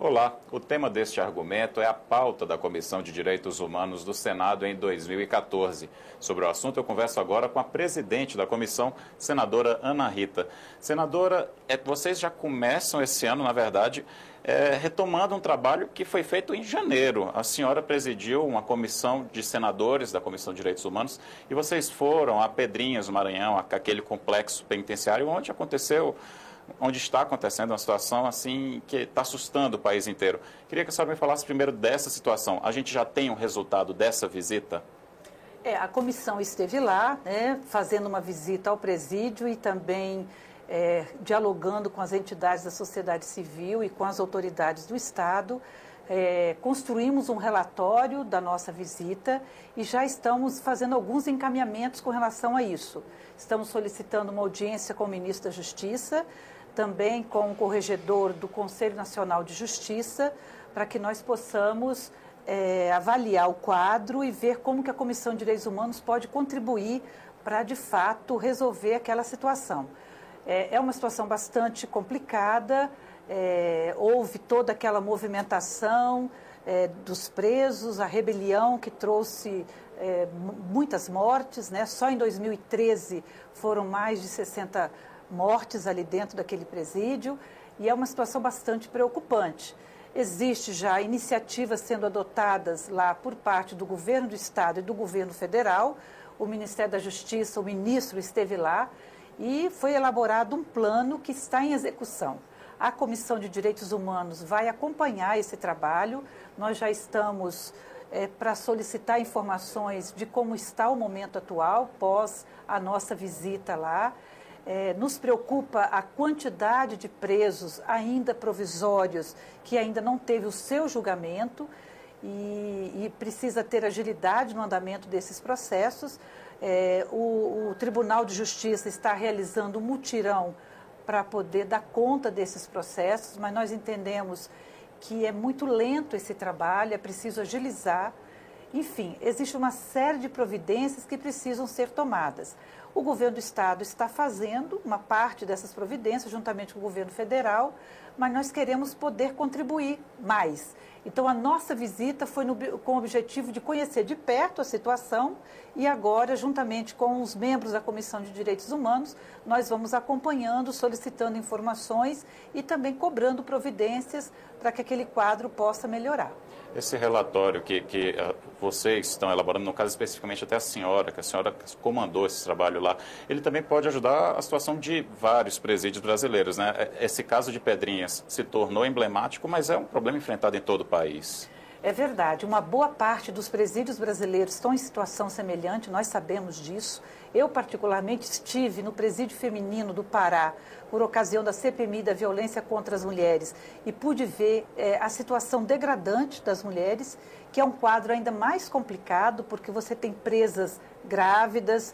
Olá, o tema deste argumento é a pauta da Comissão de Direitos Humanos do Senado em 2014. Sobre o assunto, eu converso agora com a presidente da comissão, senadora Ana Rita. Senadora, vocês já começam esse ano, na verdade, retomando um trabalho que foi feito em janeiro. A senhora presidiu uma comissão de senadores da Comissão de Direitos Humanos e vocês foram a Pedrinhas, no Maranhão, aquele complexo penitenciário onde está acontecendo uma situação assim que está assustando o país inteiro. Queria que a senhora me falasse primeiro dessa situação. A gente já tem um resultado dessa visita? A comissão esteve lá, fazendo uma visita ao presídio e também dialogando com as entidades da sociedade civil e com as autoridades do Estado. Construímos um relatório da nossa visita e já estamos fazendo alguns encaminhamentos com relação a isso. Estamos solicitando uma audiência com o ministro da Justiça, também com o corregedor do Conselho Nacional de Justiça, para que nós possamos avaliar o quadro e ver como que a Comissão de Direitos Humanos pode contribuir para, de fato, resolver aquela situação. É uma situação bastante complicada, houve toda aquela movimentação dos presos, a rebelião que trouxe muitas mortes, Só em 2013 foram mais de 60 mortes ali dentro daquele presídio e é uma situação bastante preocupante. Existem já iniciativas sendo adotadas lá por parte do governo do Estado e do governo federal. O Ministério da Justiça, o ministro esteve lá e foi elaborado um plano que está em execução. A Comissão de Direitos Humanos vai acompanhar esse trabalho. Nós já estamos para solicitar informações de como está o momento atual, pós a nossa visita lá. Nos preocupa a quantidade de presos ainda provisórios que ainda não teve o seu julgamento e precisa ter agilidade no andamento desses processos. O Tribunal de Justiça está realizando um mutirão para poder dar conta desses processos, mas nós entendemos que é muito lento esse trabalho, é preciso agilizar. Enfim, existe uma série de providências que precisam ser tomadas. O governo do Estado está fazendo uma parte dessas providências, juntamente com o governo federal, mas nós queremos poder contribuir mais. Então, a nossa visita foi com o objetivo de conhecer de perto a situação e agora, juntamente com os membros da Comissão de Direitos Humanos, nós vamos acompanhando, solicitando informações e também cobrando providências para que aquele quadro possa melhorar. Esse relatório que vocês estão elaborando, no caso especificamente até a senhora, que a senhora comandou esse trabalho lá, ele também pode ajudar a situação de vários presídios brasileiros, Esse caso de Pedrinhas se tornou emblemático, mas é um problema enfrentado em todo o país. É verdade, uma boa parte dos presídios brasileiros estão em situação semelhante, nós sabemos disso. Eu, particularmente, estive no presídio feminino do Pará, por ocasião da CPMI da violência contra as mulheres, e pude ver a situação degradante das mulheres, que é um quadro ainda mais complicado, porque você tem presas grávidas,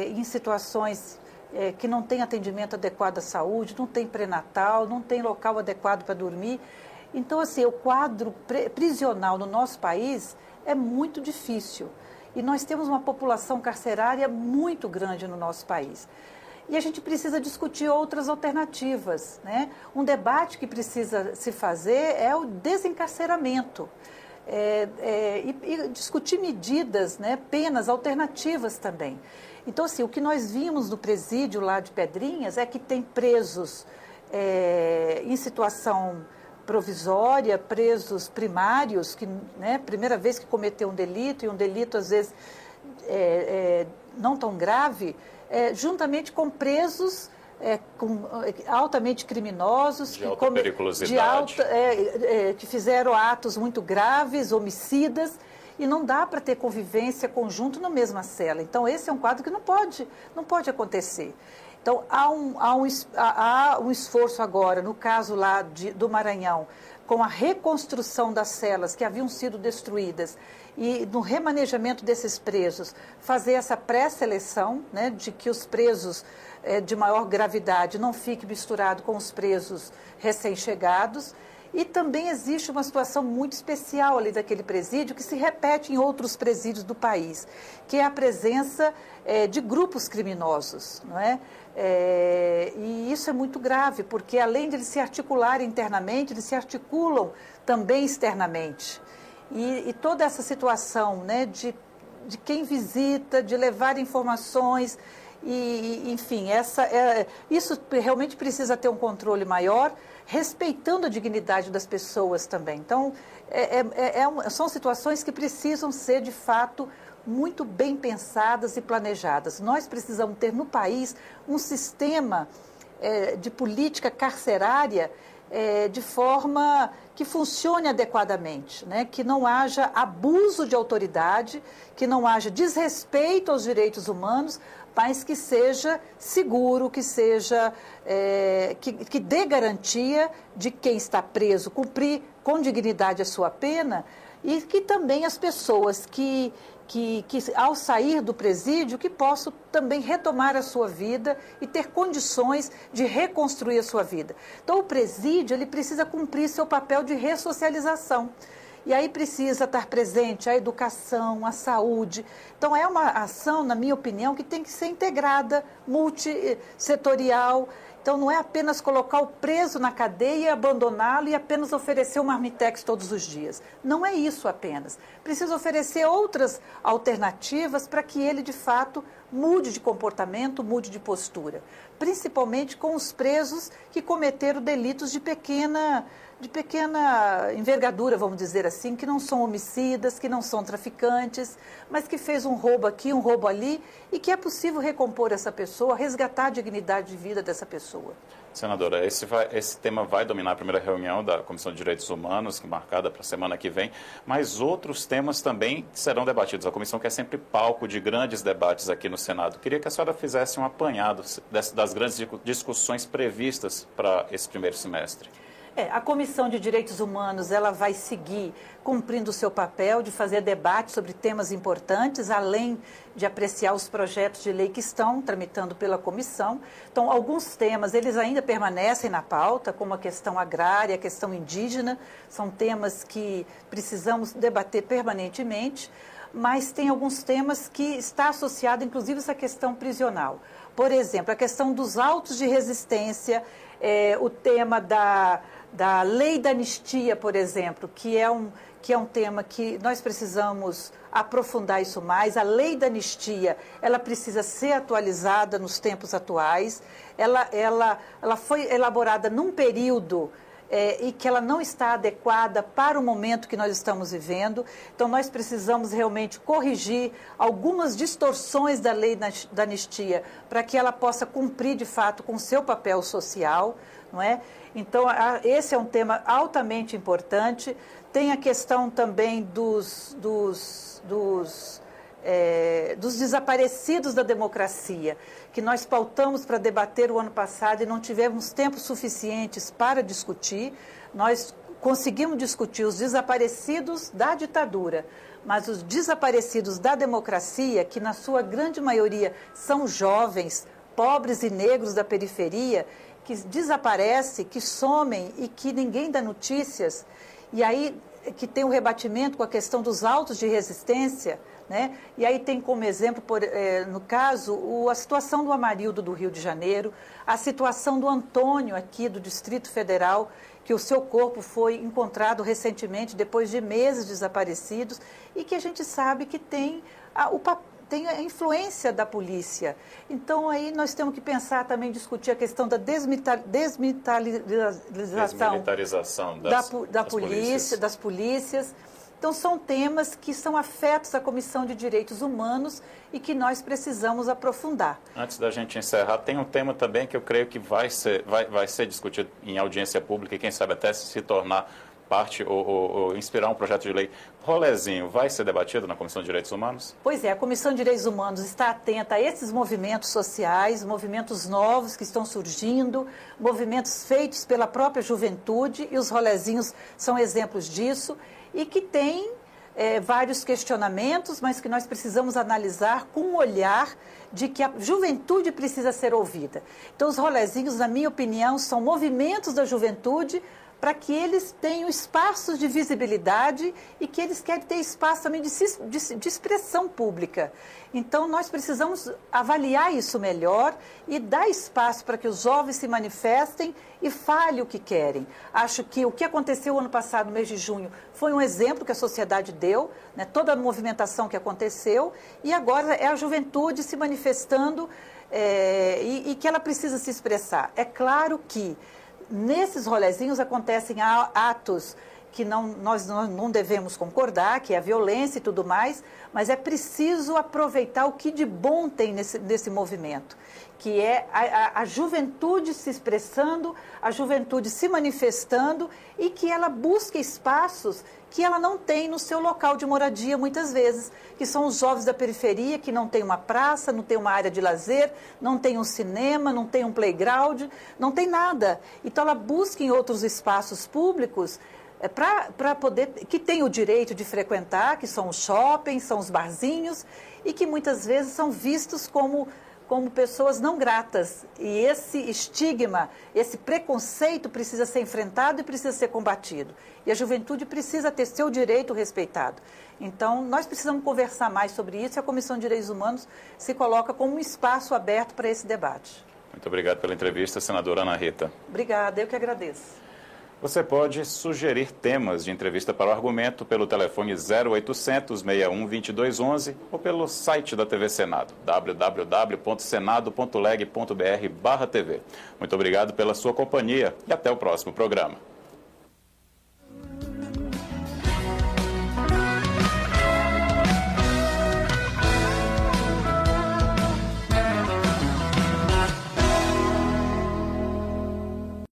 em situações que não tem atendimento adequado à saúde, não tem pré-natal, não tem local adequado para dormir. Então, assim, o quadro prisional no nosso país é muito difícil. E nós temos uma população carcerária muito grande no nosso país. E a gente precisa discutir outras alternativas, Um debate que precisa se fazer é o desencarceramento. E discutir medidas, penas alternativas também. Então, assim, o que nós vimos no presídio lá de Pedrinhas é que tem presos em situação provisória, presos primários, que, primeira vez que cometeu um delito, e um delito, às vezes, não tão grave, juntamente com presos altamente criminosos, de alta periculosidade, que fizeram atos muito graves, homicidas, e não dá para ter convivência conjunto na mesma cela. Então, esse é um quadro que não pode acontecer. Então, há um esforço agora, no caso lá do Maranhão, com a reconstrução das celas que haviam sido destruídas e no remanejamento desses presos, fazer essa pré-seleção, de que os presos de maior gravidade não fiquem misturados com os presos recém-chegados. E também existe uma situação muito especial ali daquele presídio, que se repete em outros presídios do país, que é a presença de grupos criminosos, não é? E isso é muito grave, porque além de eles se articularem internamente, eles se articulam também externamente. E toda essa situação, né, de quem visita, de levar informações, e enfim, isso realmente precisa ter um controle maior, respeitando a dignidade das pessoas também. Então, são situações que precisam ser, de fato, muito bem pensadas e planejadas. Nós precisamos ter no país um sistema de política carcerária de forma que funcione adequadamente, né? Que não haja abuso de autoridade, que não haja desrespeito aos direitos humanos, mas que seja seguro, que seja que dê garantia de quem está preso cumprir com dignidade a sua pena, e que também as pessoas que ao sair do presídio, que possam também retomar a sua vida e ter condições de reconstruir a sua vida. Então, o presídio, ele precisa cumprir seu papel de ressocialização. E aí precisa estar presente a educação, a saúde. Então, é uma ação, na minha opinião, que tem que ser integrada, multissetorial. Então, não é apenas colocar o preso na cadeia, abandoná-lo e apenas oferecer um marmitex todos os dias. Não é isso apenas. Precisa oferecer outras alternativas para que ele, de fato, mude de comportamento, mude de postura. Principalmente com os presos que cometeram delitos de pequena envergadura, vamos dizer assim, que não são homicidas, que não são traficantes, mas que fez um roubo aqui, um roubo ali, e que é possível recompor essa pessoa, resgatar a dignidade de vida dessa pessoa. Senadora, esse tema vai dominar a primeira reunião da Comissão de Direitos Humanos, marcada para a semana que vem, mas outros temas também serão debatidos. A comissão quer sempre palco de grandes debates aqui no Senado. Queria que a senhora fizesse um apanhado das grandes discussões previstas para esse primeiro semestre. A Comissão de Direitos Humanos, ela vai seguir cumprindo o seu papel de fazer debate sobre temas importantes, além de apreciar os projetos de lei que estão tramitando pela comissão. Então, alguns temas, eles ainda permanecem na pauta, como a questão agrária, a questão indígena, são temas que precisamos debater permanentemente, mas tem alguns temas que está associado, inclusive, essa questão prisional. Por exemplo, a questão dos autos de resistência, o tema da lei da anistia, por exemplo, que é um tema que nós precisamos aprofundar isso mais. A lei da anistia, ela precisa ser atualizada nos tempos atuais. Ela foi elaborada num período e que ela não está adequada para o momento que nós estamos vivendo. Então, nós precisamos realmente corrigir algumas distorções da lei da anistia para que ela possa cumprir, de fato, com o seu papel social, não é? Então, esse é um tema altamente importante. Tem a questão também dos desaparecidos da democracia, que nós pautamos para debater o ano passado e não tivemos tempo suficientes para discutir. Nós conseguimos discutir os desaparecidos da ditadura, mas os desaparecidos da democracia, que na sua grande maioria são jovens, pobres e negros da periferia, que desaparecem, que somem e que ninguém dá notícias, e aí que tem o rebatimento com a questão dos autos de resistência, né? E aí tem como exemplo, no caso, a situação do Amarildo do Rio de Janeiro, a situação do Antônio aqui do Distrito Federal, que o seu corpo foi encontrado recentemente, depois de meses desaparecidos, e que a gente sabe que tem tem a influência da polícia. Então, aí nós temos que pensar também, discutir a questão da desmilitarização das polícias. Então, são temas que são afetos à Comissão de Direitos Humanos e que nós precisamos aprofundar. Antes da gente encerrar, tem um tema também que eu creio que vai ser discutido em audiência pública e quem sabe até se tornar parte ou inspirar um projeto de lei. Rolezinho vai ser debatido na Comissão de Direitos Humanos? Pois é, a Comissão de Direitos Humanos está atenta a esses movimentos sociais, movimentos novos que estão surgindo, movimentos feitos pela própria juventude, e os rolezinhos são exemplos disso, e que tem vários questionamentos, mas que nós precisamos analisar com um olhar de que a juventude precisa ser ouvida. Então, os rolezinhos, na minha opinião, são movimentos da juventude para que eles tenham espaços de visibilidade e que eles querem ter espaço também de expressão pública. Então, nós precisamos avaliar isso melhor e dar espaço para que os jovens se manifestem e falem o que querem. Acho que o que aconteceu ano passado, no mês de junho, foi um exemplo que a sociedade deu, né, toda a movimentação que aconteceu, e agora é a juventude se manifestando e que ela precisa se expressar. É claro que nesses rolezinhos acontecem atos que nós não devemos concordar, que é a violência e tudo mais, mas é preciso aproveitar o que de bom tem nesse movimento, que é a juventude se expressando, a juventude se manifestando e que ela busque espaços que ela não tem no seu local de moradia, muitas vezes, que são os jovens da periferia, que não tem uma praça, não tem uma área de lazer, não tem um cinema, não tem um playground, não tem nada. Então, ela busca em outros espaços públicos para poder, que tem o direito de frequentar, que são os shoppings, são os barzinhos, e que muitas vezes são vistos como pessoas não gratas. E esse estigma, esse preconceito precisa ser enfrentado e precisa ser combatido. E a juventude precisa ter seu direito respeitado. Então, nós precisamos conversar mais sobre isso e a Comissão de Direitos Humanos se coloca como um espaço aberto para esse debate. Muito obrigado pela entrevista, senadora Ana Rita. Obrigada, eu que agradeço. Você pode sugerir temas de entrevista para o Argumento pelo telefone 0800 61 2211 ou pelo site da TV Senado, www.senado.leg.br/TV. Muito obrigado pela sua companhia e até o próximo programa.